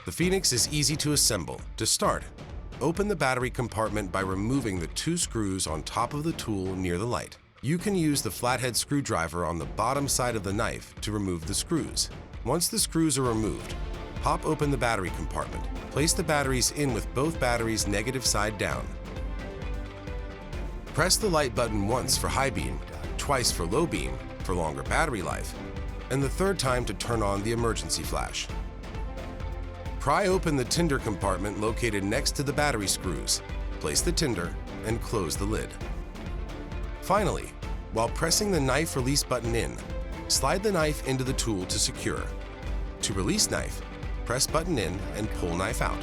The Phoenix is easy to assemble. To start, open the battery compartment by removing the 2 screws on top of the tool near the light. You can use the flathead screwdriver on the bottom side of the knife to remove the screws. Once the screws are removed, pop open the battery compartment. Place the batteries in with both batteries negative side down. Press the light button once for high beam, twice for low beam for longer battery life, and the 3rd time to turn on the emergency flash. Pry open the tinder compartment located next to the battery screws. Place the tinder and close the lid. Finally, while pressing the knife release button in, slide the knife into the tool to secure. To release knife, press button in and pull knife out.